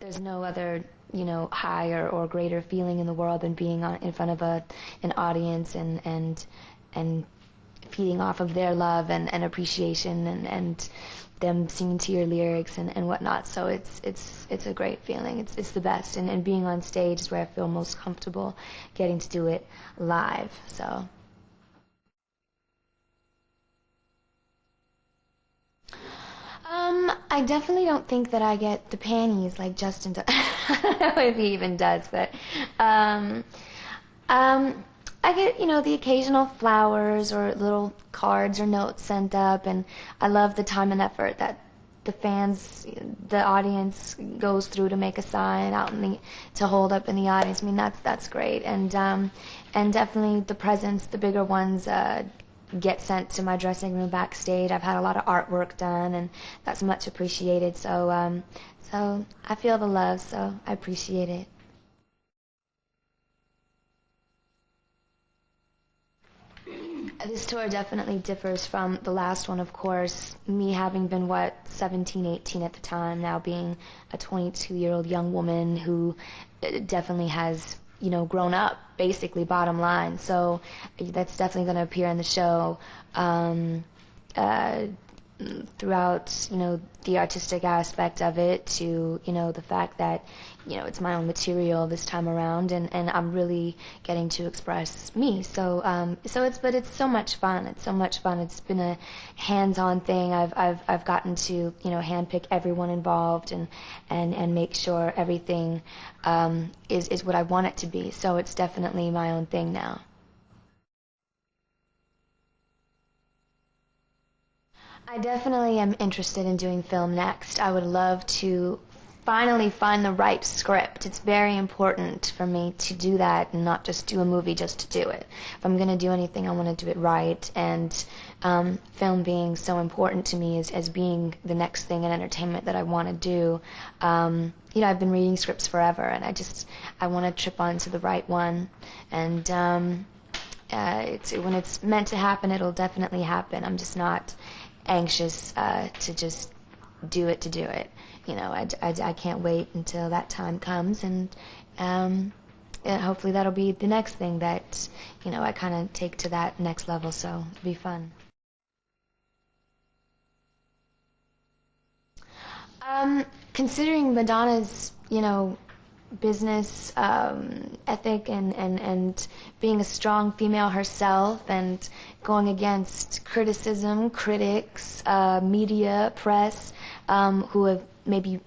there's no other, higher or greater feeling in the world than being in front of an audience and feeding off of their love and appreciation and them singing to your lyrics and whatnot. So it's a great feeling. It's the best. And being on stage is where I feel most comfortable getting to do it live. So. I definitely don't think that I get the panties like Justin does. I don't know if he even does, but I get, the occasional flowers or little cards or notes sent up, and I love the time and effort that the audience goes through to make a sign out to hold up in the audience. I mean, that's great, and definitely the presents, the bigger ones, get sent to my dressing room backstage. I've had a lot of artwork done, and that's much appreciated. So, so I feel the love, so I appreciate it. This tour definitely differs from the last one, of course. Me having been, 17, 18 at the time, now being a 22-year-old young woman who definitely has, grown up, basically, bottom line. So that's definitely going to appear in the show throughout, the artistic aspect of it to, the fact that, it's my own material this time around, and I'm really getting to express me. So, but it's so much fun. It's so much fun. It's been a hands-on thing. I've gotten to, handpick everyone involved and make sure everything, is what I want it to be. So it's definitely my own thing now. I definitely am interested in doing film next. I would love to finally find the right script. It's very important for me to do that and not just do a movie just to do it. If I'm going to do anything, I want to do it right. And film being so important to me as being the next thing in entertainment that I want to do. I've been reading scripts forever, and I want to trip onto the right one. And when it's meant to happen, it'll definitely happen. I'm just not anxious to just do it to do it. I can't wait until that time comes, and hopefully that'll be the next thing that, I kind of take to that next level, so it'll be fun. Considering Madonna's, business ethic and being a strong female herself and going against criticism, critics, media, press, who have maybe,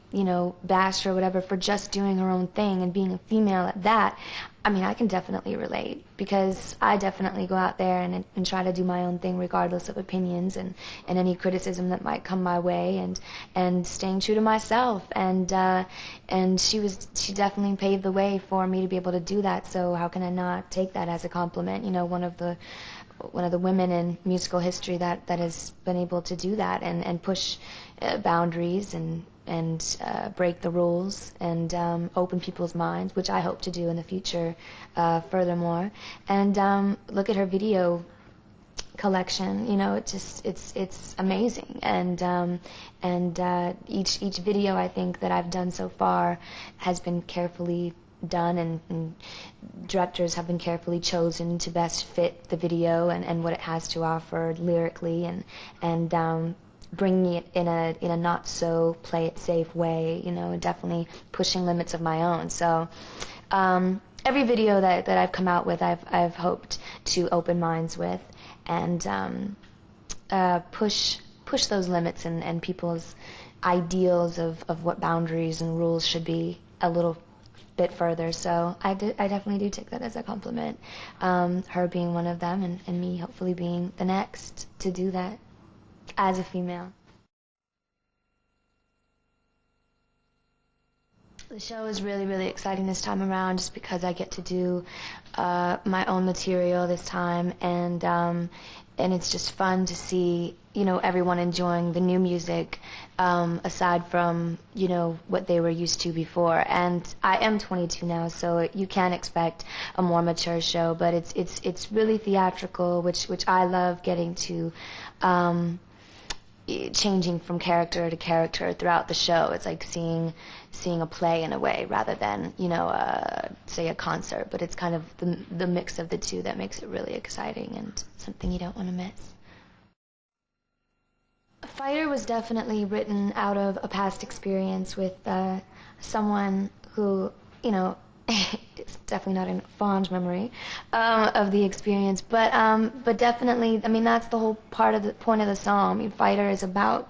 bashed her or whatever for just doing her own thing and being a female at that. I mean, I can definitely relate, because I definitely go out there and try to do my own thing regardless of opinions and any criticism that might come my way, and staying true to myself. And she definitely paved the way for me to be able to do that, so how can I not take that as a compliment? One of the women in musical history that has been able to do that and push boundaries and break the rules and open people's minds, which I hope to do in the future furthermore. And look at her video collection. It's amazing. And each video I think that I've done so far has been carefully done, and directors have been carefully chosen to best fit the video and what it has to offer lyrically, and bringing it in a not so play it safe way, definitely pushing limits of my own. So every video that I've come out with, I've hoped to open minds with and push those limits and people's ideals of what boundaries and rules should be a little bit further. So I definitely do take that as a compliment, her being one of them, and me hopefully being the next to do that as a female. The show is really, really exciting this time around, just because I get to do my own material this time, and it's just fun to see, everyone enjoying the new music, aside from, what they were used to before. And I am 22 now, so you can expect a more mature show, but it's really theatrical, which I love getting to, changing from character to character throughout the show. It's like seeing a play in a way, rather than, you know, say a concert. But it's kind of the mix of the two that makes it really exciting and something you don't want to miss. Fighter was definitely written out of a past experience with someone who, you know, it's definitely not a fond memory of the experience, but definitely, I mean, that's the whole point of the song. I mean, Fighter is about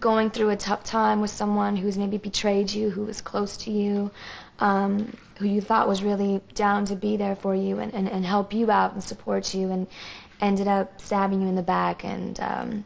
going through a tough time with someone who's maybe betrayed you, who was close to you, who you thought was really down to be there for you and help you out and support you, and ended up stabbing you in the back and,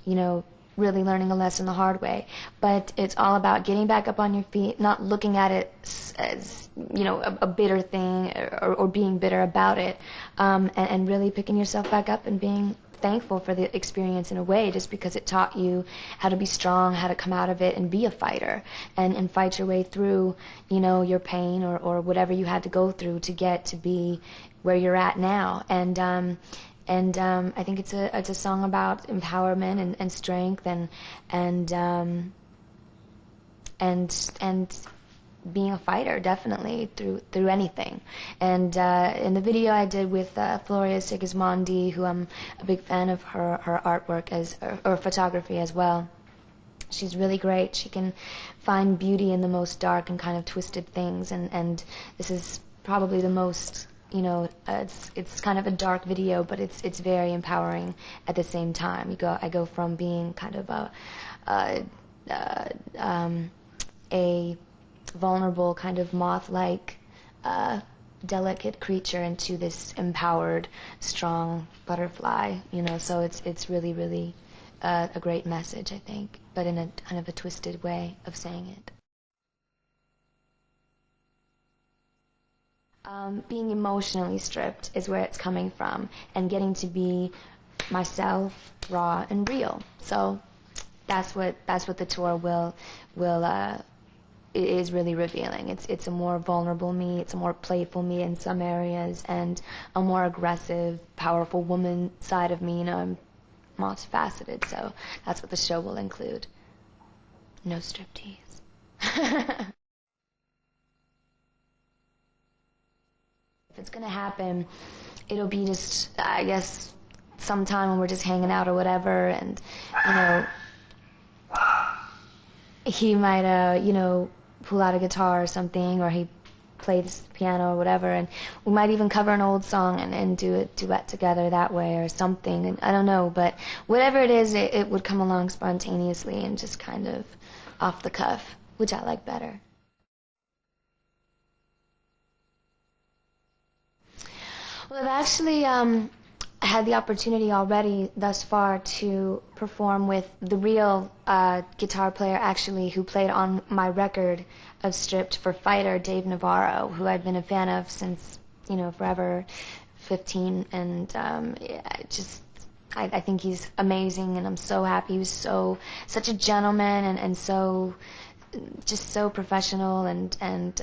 you know, really learning a lesson the hard way. But it's all about getting back up on your feet, not looking at it as, you know, a bitter thing, or being bitter about it, and really picking yourself back up and being thankful for the experience in a way, just because it taught you how to be strong, how to come out of it and be a fighter, and fight your way through, you know, your pain or whatever you had to go through to get to be where you're at now. And I think it's a song about empowerment and strength and being a fighter, definitely, through anything. And in the video I did with Floria Sigismondi, who I'm a big fan of her artwork or photography as well. She's really great. She can find beauty in the most dark and kind of twisted things, and this is probably the most, you know, it's kind of a dark video, but it's very empowering at the same time. I go from being kind of a vulnerable kind of moth-like delicate creature into this empowered, strong butterfly, you know. So it's really a great message, I think, but in a kind of a twisted way of saying it. Being emotionally stripped is where it's coming from, and getting to be myself, raw and real. So that's what the tour is really revealing. It's a more vulnerable me, it's a more playful me in some areas, and a more aggressive, powerful woman side of me. You know, I'm multifaceted, so that's what the show will include. No striptease. If it's gonna happen, it'll be just, I guess, sometime when we're just hanging out or whatever, and, you know, he might, you know, pull out a guitar or something, or he plays piano or whatever, and we might even cover an old song and do a duet together that way or something. And I don't know, but whatever it is, it would come along spontaneously and just kind of off the cuff, which I like better. Well, I've actually had the opportunity already thus far to perform with the real guitar player, actually, who played on my record of Stripped for Fighter, Dave Navarro, who I've been a fan of since, you know, forever, 15, and I think he's amazing, and I'm so happy. He was such a gentleman, and so, just so professional, and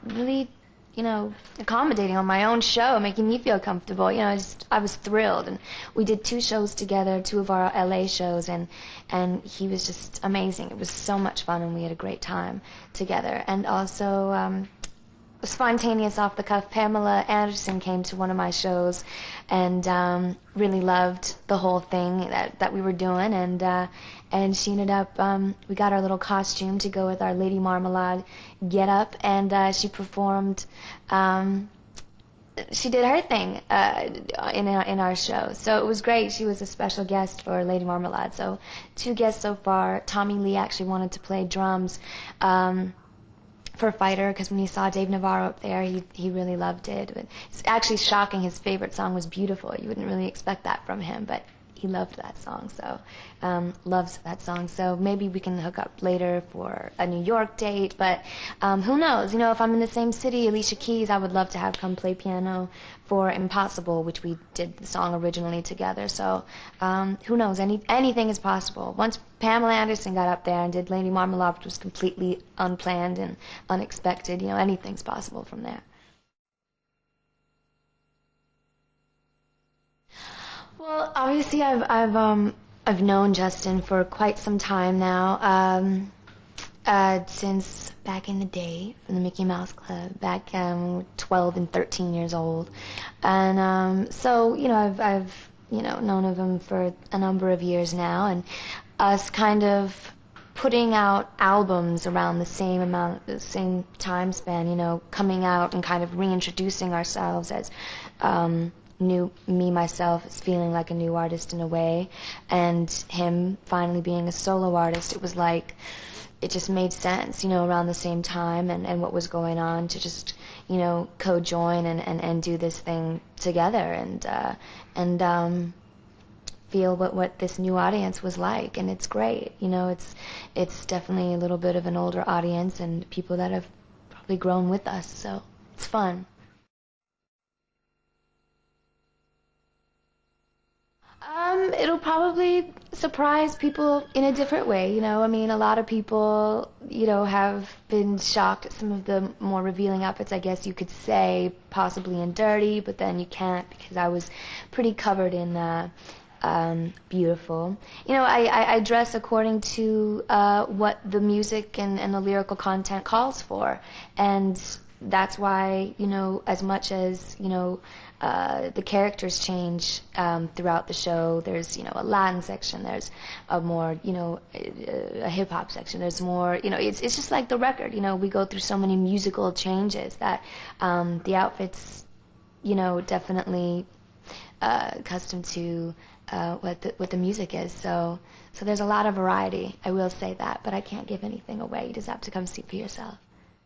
really, you know, accommodating on my own show, making me feel comfortable. You know, I was thrilled, and we did 2 shows together, 2 of our LA shows, and he was just amazing. It was so much fun, and we had a great time together. And also, spontaneous, off the cuff, Pamela Anderson came to one of my shows and really loved the whole thing that we were doing, and she ended up, we got our little costume to go with our Lady Marmalade get up, and she performed, she did her thing in our show. So it was great. She was a special guest for Lady Marmalade. So 2 guests so far. Tommy Lee actually wanted to play drums for Fighter, because when he saw Dave Navarro up there, he really loved it. But it's actually shocking. His favorite song was Beautiful. You wouldn't really expect that from him, but he loved that song, so loves that song. So maybe we can hook up later for a New York date, but who knows? You know, if I'm in the same city, Alicia Keys, I would love to have come play piano for Impossible, which we did the song originally together. So who knows? Anything is possible. Once Pamela Anderson got up there and did Lady Marmalade, which was completely unplanned and unexpected, you know, anything's possible from there. Well, obviously I've I've known Justin for quite some time now, since back in the day from the Mickey Mouse Club, back 12 and 13 years old, and so I've known of him for a number of years now, and us kind of putting out albums around the same time span, coming out and kind of reintroducing ourselves as myself is feeling like a new artist in a way, and him finally being a solo artist. It was like it just made sense, around the same time, and what was going on to just co-join and do this thing together, and feel what this new audience was like. And it's great. It's definitely a little bit of an older audience and people that have probably grown with us, so it's fun. It'll probably surprise people in a different way, I mean, a lot of people, have been shocked at some of the more revealing outfits, I guess you could say, possibly in dirty, but then you can't because I was pretty covered in beautiful. I dress according to what the music and the lyrical content calls for, and that's why, as much as, the characters change throughout the show. There's, a Latin section, there's a more, a hip-hop section, there's more, it's just like the record, we go through so many musical changes that the outfits, definitely accustomed to what the music is. So there's a lot of variety, I will say that, but I can't give anything away. You just have to come see for yourself.